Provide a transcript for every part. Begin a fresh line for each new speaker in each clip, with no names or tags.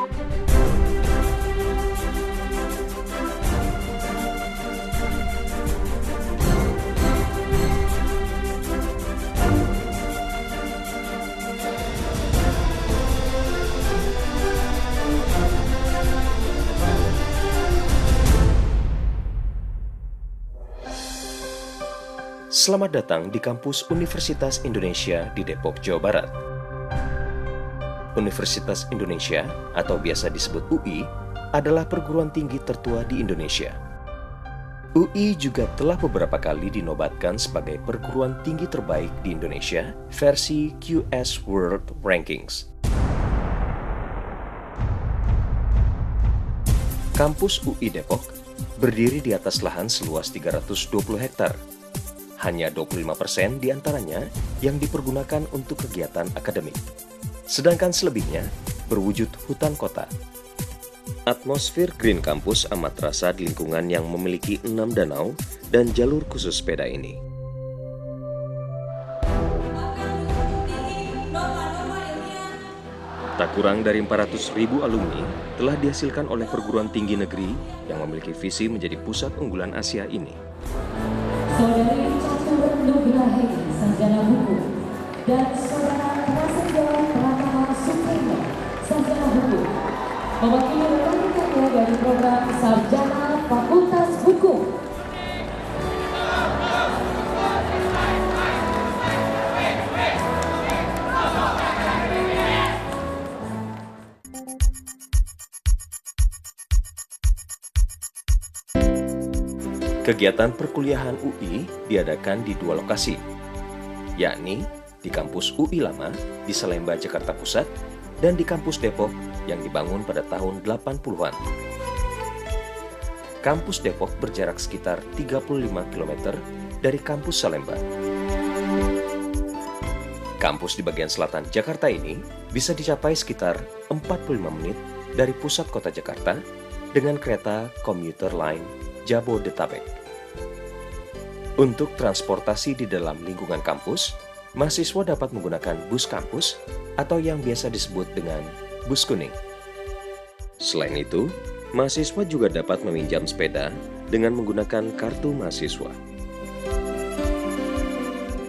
Selamat datang di kampus Universitas Indonesia di Depok, Jawa Barat. Universitas Indonesia, atau biasa disebut UI, adalah perguruan tinggi tertua di Indonesia. UI juga telah beberapa kali dinobatkan sebagai perguruan tinggi terbaik di Indonesia versi QS World Rankings. Kampus UI Depok berdiri di atas lahan seluas 320 hektar. Hanya 25% diantaranya yang dipergunakan untuk kegiatan akademik. Sedangkan selebihnya berwujud hutan kota. Atmosfer Green Campus amat terasa di lingkungan yang memiliki 6 danau dan jalur khusus sepeda ini. Tak kurang dari 400.000 alumni telah dihasilkan oleh perguruan tinggi negeri yang memiliki visi menjadi pusat unggulan Asia ini.
Saudari Catur Nugraha, sarjana hukum, dan saudara Prasetyo Pratama Supremo, sarjana hukum, mewakili rekan-rekannya dari program Sarjana Fakultas Hukum.
Kegiatan perkuliahan UI diadakan di 2 lokasi, yakni di kampus UI Lama di Salemba, Jakarta Pusat, dan di kampus Depok yang dibangun pada tahun 80-an. Kampus Depok berjarak sekitar 35 km dari kampus Salemba. Kampus di bagian selatan Jakarta ini bisa dicapai sekitar 45 menit dari pusat kota Jakarta dengan kereta komuter line Jabodetabek. Untuk transportasi di dalam lingkungan kampus, mahasiswa dapat menggunakan bus kampus atau yang biasa disebut dengan bus kuning. Selain itu, mahasiswa juga dapat meminjam sepeda dengan menggunakan kartu mahasiswa.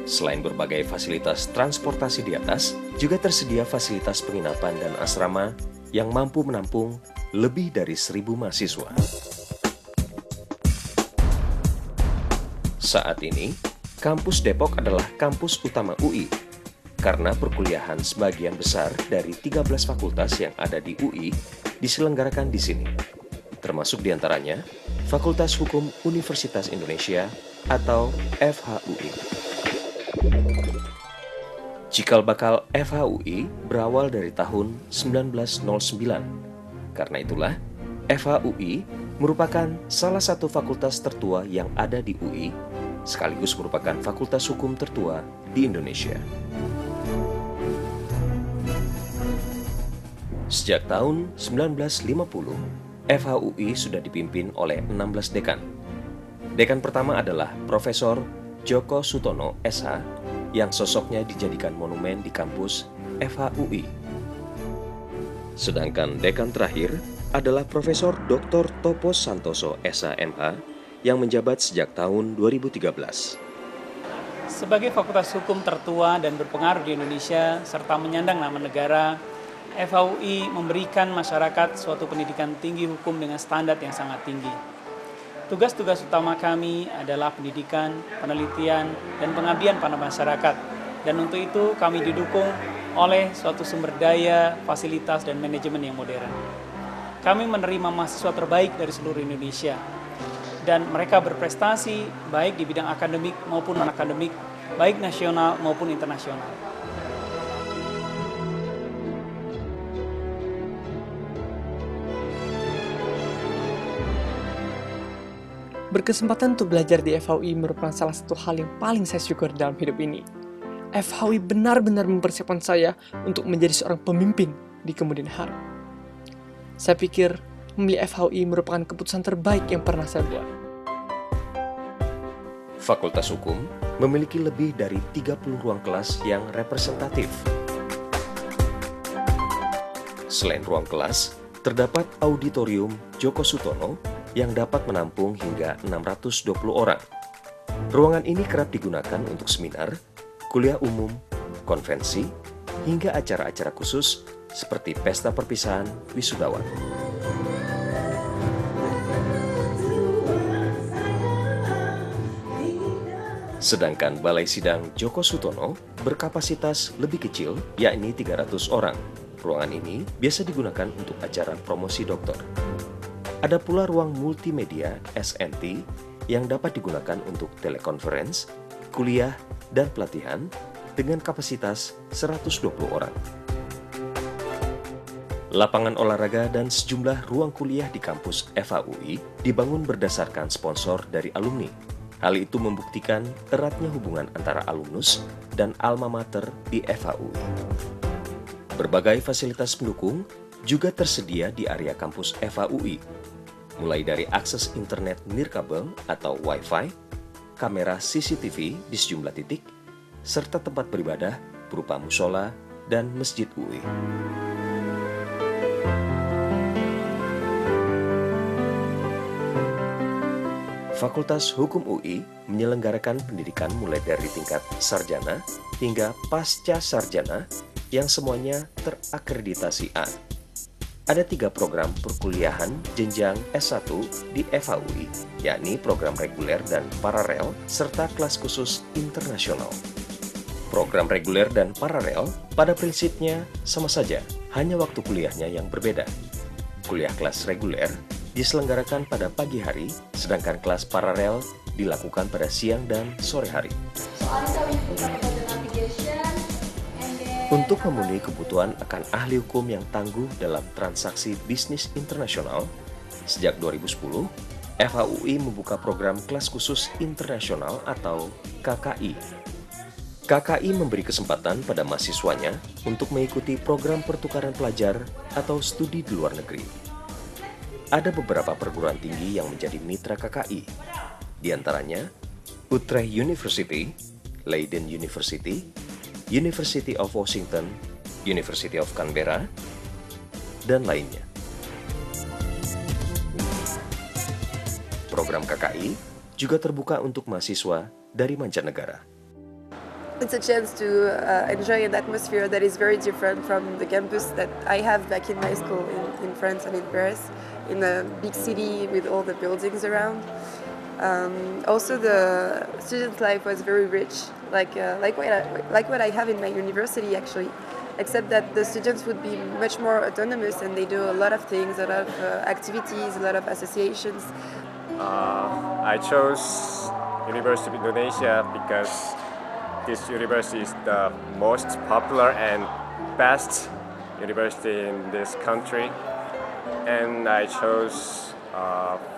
Selain berbagai fasilitas transportasi di atas, juga tersedia fasilitas penginapan dan asrama yang mampu menampung lebih dari 1.000 mahasiswa. Saat ini, kampus Depok adalah kampus utama UI, karena perkuliahan sebagian besar dari 13 fakultas yang ada di UI diselenggarakan di sini, termasuk diantaranya Fakultas Hukum Universitas Indonesia atau FHUI. Cikal bakal FHUI berawal dari tahun 1909. Karena itulah, FHUI merupakan salah satu fakultas tertua yang ada di UI, sekaligus merupakan fakultas hukum tertua di Indonesia. Sejak tahun 1950, FHUI sudah dipimpin oleh 16 dekan. Dekan pertama adalah Profesor Djoko Sutono, SH, yang sosoknya dijadikan monumen di kampus FHUI. Sedangkan dekan terakhir adalah Profesor Dr. Topo Santoso, SH.MH, yang menjabat sejak tahun 2013.
Sebagai fakultas hukum tertua dan berpengaruh di Indonesia, serta menyandang nama negara, FHUI memberikan masyarakat suatu pendidikan tinggi hukum dengan standar yang sangat tinggi. Tugas-tugas utama kami adalah pendidikan, penelitian, dan pengabdian pada masyarakat. Dan untuk itu kami didukung oleh suatu sumber daya, fasilitas, dan manajemen yang modern. Kami menerima mahasiswa terbaik dari seluruh Indonesia. Dan mereka berprestasi baik di bidang akademik maupun non-akademik, baik nasional maupun internasional.
Berkesempatan untuk belajar di FHUI merupakan salah satu hal yang paling saya syukur dalam hidup ini. FHUI benar-benar mempersiapkan saya untuk menjadi seorang pemimpin di kemudian hari. Saya pikir memilih FHUI merupakan keputusan terbaik yang pernah saya buat.
Fakultas Hukum memiliki lebih dari 30 ruang kelas yang representatif. Selain ruang kelas, Terdapat auditorium Djoko Sutono yang dapat menampung hingga 620 orang. Ruangan ini kerap digunakan untuk seminar, kuliah umum, konvensi, hingga acara-acara khusus seperti pesta perpisahan wisudawan. Sedangkan Balai Sidang Djoko Sutono berkapasitas lebih kecil, yakni 300 orang. Ruangan ini biasa digunakan untuk acara promosi dokter. Ada pula ruang multimedia SNT yang dapat digunakan untuk telekonferensi, kuliah, dan pelatihan dengan kapasitas 120 orang. Lapangan olahraga dan sejumlah ruang kuliah di kampus FHUI dibangun berdasarkan sponsor dari alumni. Hal itu membuktikan eratnya hubungan antara alumnus dan alma mater di FHUI. Berbagai fasilitas pendukung juga tersedia di area kampus FHUI, mulai dari akses internet nirkabel atau Wi-Fi, kamera CCTV di sejumlah titik, serta tempat beribadah berupa musola dan masjid UI. Fakultas Hukum UI menyelenggarakan pendidikan mulai dari tingkat sarjana hingga pasca sarjana yang semuanya terakreditasi A. Ada 3 program perkuliahan jenjang S1 di FHUI, yakni program reguler dan paralel, serta kelas khusus internasional. Program reguler dan paralel pada prinsipnya sama saja, hanya waktu kuliahnya yang berbeda. Kuliah kelas reguler diselenggarakan pada pagi hari, sedangkan kelas paralel dilakukan pada siang dan sore hari. Untuk memenuhi kebutuhan akan ahli hukum yang tangguh dalam transaksi bisnis internasional, sejak 2010, FHUI membuka program kelas khusus internasional atau KKI. KKI memberi kesempatan pada mahasiswanya untuk mengikuti program pertukaran pelajar atau studi di luar negeri. Ada beberapa perguruan tinggi yang menjadi mitra KKI, di antaranya Utrecht University, Leiden University, University of Washington, University of Canberra, dan lainnya. Program KKI juga terbuka untuk mahasiswa dari mancanegara.
It's a chance to enjoy an atmosphere that is very different from the campus that I have back in my school in France and in Paris, in a big city with all the buildings around. Also, the student life was very rich, like what I have in my university actually, except that the students would be much more autonomous and they do a lot of things, a lot of activities, a lot of associations.
I chose University of Indonesia because this university is the most popular and best university in this country, and I chose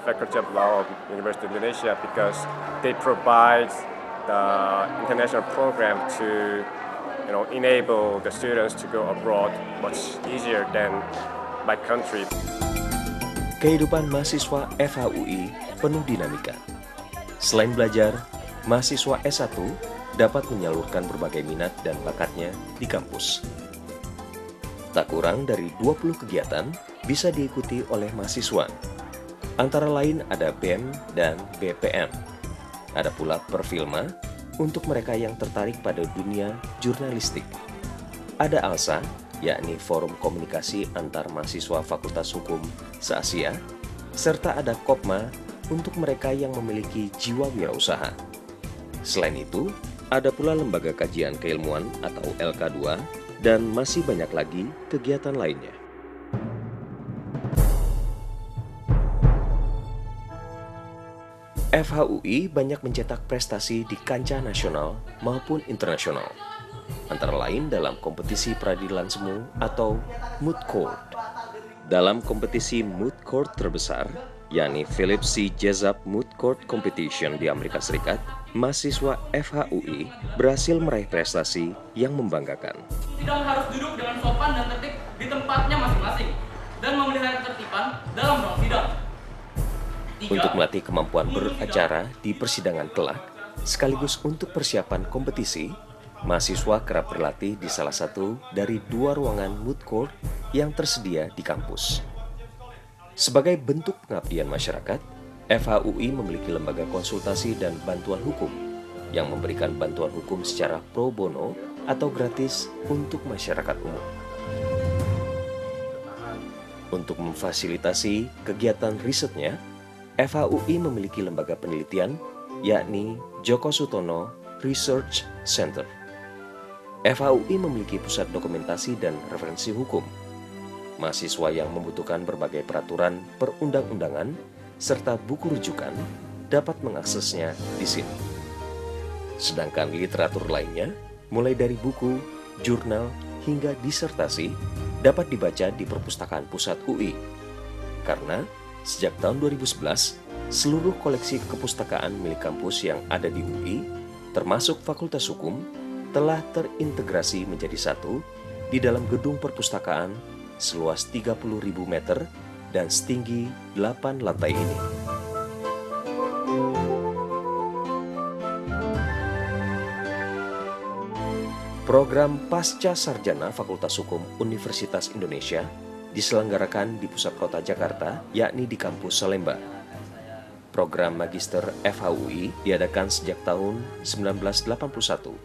Faculty of Law of University of Indonesia because they provide the international program to enable the students to go abroad much easier than my country.
Kehidupan mahasiswa FHUI penuh dinamika. Selain belajar, mahasiswa S1 dapat menyalurkan berbagai minat dan bakatnya di kampus. Tak kurang dari 20 kegiatan bisa diikuti oleh mahasiswa. Antara lain ada BEM dan BPM. Ada pula perfilma untuk mereka yang tertarik pada dunia jurnalistik. Ada ALSA, yakni Forum Komunikasi Antar Mahasiswa Fakultas Hukum se-Asia, serta ada KOPMA untuk mereka yang memiliki jiwa wirausaha. Selain itu, ada pula Lembaga Kajian Keilmuan atau LK2 dan masih banyak lagi kegiatan lainnya. FHUI banyak mencetak prestasi di kancah nasional maupun internasional, antara lain dalam kompetisi peradilan semu atau Moot Court. Dalam kompetisi Moot Court terbesar, yakni Philip C. Jessup Moot Court Competition di Amerika Serikat, mahasiswa FHUI berhasil meraih prestasi yang membanggakan.
Sidang harus duduk dengan sopan dan tertib di tempatnya masing-masing dan memelihara ketertiban dalam ruang sidang.
Untuk melatih kemampuan beracara di persidangan kelak, sekaligus untuk persiapan kompetisi, mahasiswa kerap berlatih di salah satu dari 2 ruangan moot court yang tersedia di kampus. Sebagai bentuk pengabdian masyarakat, FHUI memiliki lembaga konsultasi dan bantuan hukum yang memberikan bantuan hukum secara pro bono atau gratis untuk masyarakat umum. Untuk memfasilitasi kegiatan risetnya, FHUI memiliki lembaga penelitian, yakni Djoko Sutono Research Center. FHUI memiliki pusat dokumentasi dan referensi hukum. Mahasiswa yang membutuhkan berbagai peraturan perundang-undangan serta buku rujukan dapat mengaksesnya di sini. Sedangkan literatur lainnya, mulai dari buku, jurnal, hingga disertasi, dapat dibaca di Perpustakaan Pusat UI. Karena sejak tahun 2011, seluruh koleksi kepustakaan milik kampus yang ada di UI, termasuk Fakultas Hukum, telah terintegrasi menjadi satu di dalam gedung perpustakaan seluas 30.000 meter dan setinggi 8 lantai ini. Program Pasca Sarjana Fakultas Hukum Universitas Indonesia diselenggarakan di pusat kota Jakarta, yakni di kampus Salemba. Program Magister FHUI diadakan sejak tahun 1981.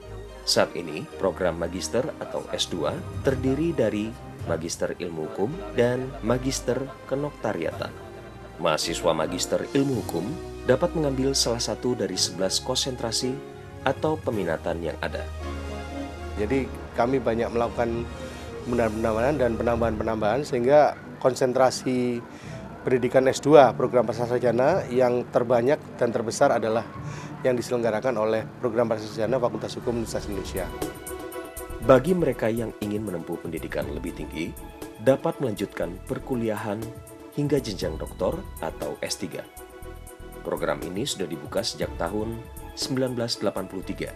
Saat ini, program Magister atau S2 terdiri dari Magister Ilmu Hukum dan Magister Kenoktariatan. Mahasiswa Magister Ilmu Hukum dapat mengambil salah satu dari 11 konsentrasi atau peminatan yang ada.
Jadi kami banyak melakukan penambahan dan penambahan sehingga konsentrasi pendidikan S2 program pasca sarjana yang terbanyak dan terbesar adalah yang diselenggarakan oleh program pasca sarjana Fakultas Hukum Universitas Indonesia.
Bagi mereka yang ingin menempuh pendidikan lebih tinggi, dapat melanjutkan perkuliahan hingga jenjang doktor atau S3. Program ini sudah dibuka sejak tahun 1983.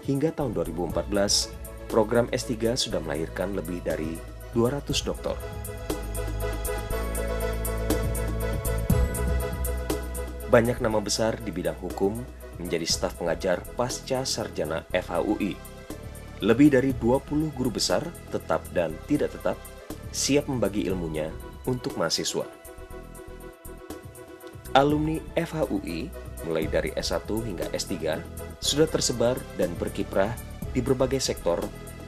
Hingga tahun 2014, program S3 sudah melahirkan lebih dari 200 doktor. Banyak nama besar di bidang hukum menjadi staf pengajar pasca sarjana FHUI. Lebih dari 20 guru besar, tetap dan tidak tetap, siap membagi ilmunya untuk mahasiswa. Alumni FHUI, mulai dari S1 hingga S3, sudah tersebar dan berkiprah di berbagai sektor,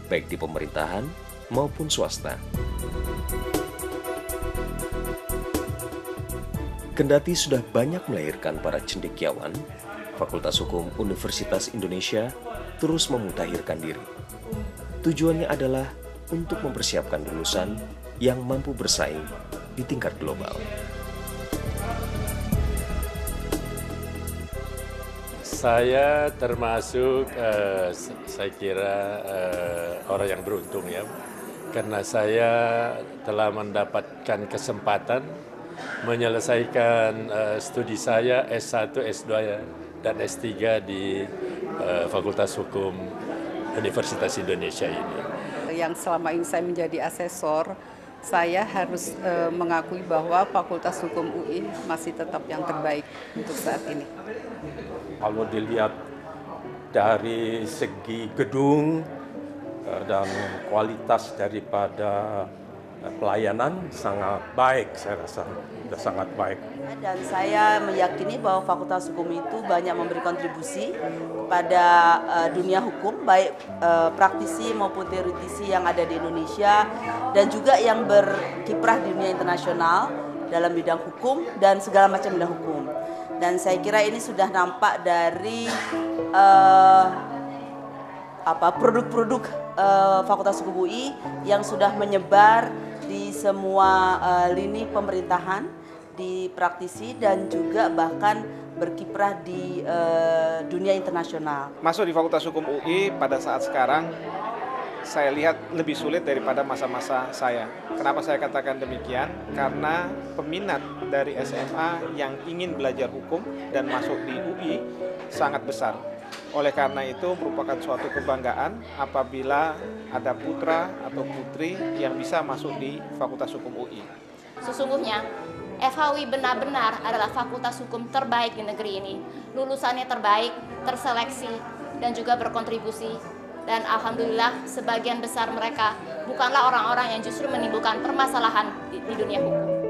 baik di pemerintahan maupun swasta. Kendati sudah banyak melahirkan para cendekiawan, Fakultas Hukum Universitas Indonesia terus memutakhirkan diri. Tujuannya adalah untuk mempersiapkan lulusan yang mampu bersaing di tingkat global.
Saya termasuk, saya kira orang yang beruntung ya, karena saya telah mendapatkan kesempatan menyelesaikan studi saya S1, S2 dan S3 di Fakultas Hukum Universitas Indonesia ini.
Yang selama ini saya menjadi asesor, saya harus mengakui bahwa Fakultas Hukum UI masih tetap yang terbaik untuk saat ini.
Kalau dilihat dari segi gedung dan kualitas daripada pelayanan sangat baik, saya rasa sudah sangat baik.
Dan saya meyakini bahwa Fakultas Hukum itu banyak memberi kontribusi kepada dunia hukum, baik praktisi maupun teoretisi yang ada di Indonesia dan juga yang berkiprah di dunia internasional dalam bidang hukum dan segala macam bidang hukum. Dan saya kira ini sudah nampak dari produk-produk Fakultas Hukum UI yang sudah menyebar di semua lini pemerintahan, di praktisi dan juga bahkan berkiprah di dunia internasional.
Masuk di Fakultas Hukum UI pada saat sekarang saya lihat lebih sulit daripada masa-masa saya. Kenapa saya katakan demikian? Karena peminat dari SMA yang ingin belajar hukum dan masuk di UI sangat besar. Oleh karena itu merupakan suatu kebanggaan apabila ada putra atau putri yang bisa masuk di Fakultas Hukum UI.
Sesungguhnya FHUI benar-benar adalah fakultas hukum terbaik di negeri ini. Lulusannya terbaik, terseleksi, dan juga berkontribusi. Dan alhamdulillah sebagian besar mereka bukanlah orang-orang yang justru menimbulkan permasalahan di dunia hukum.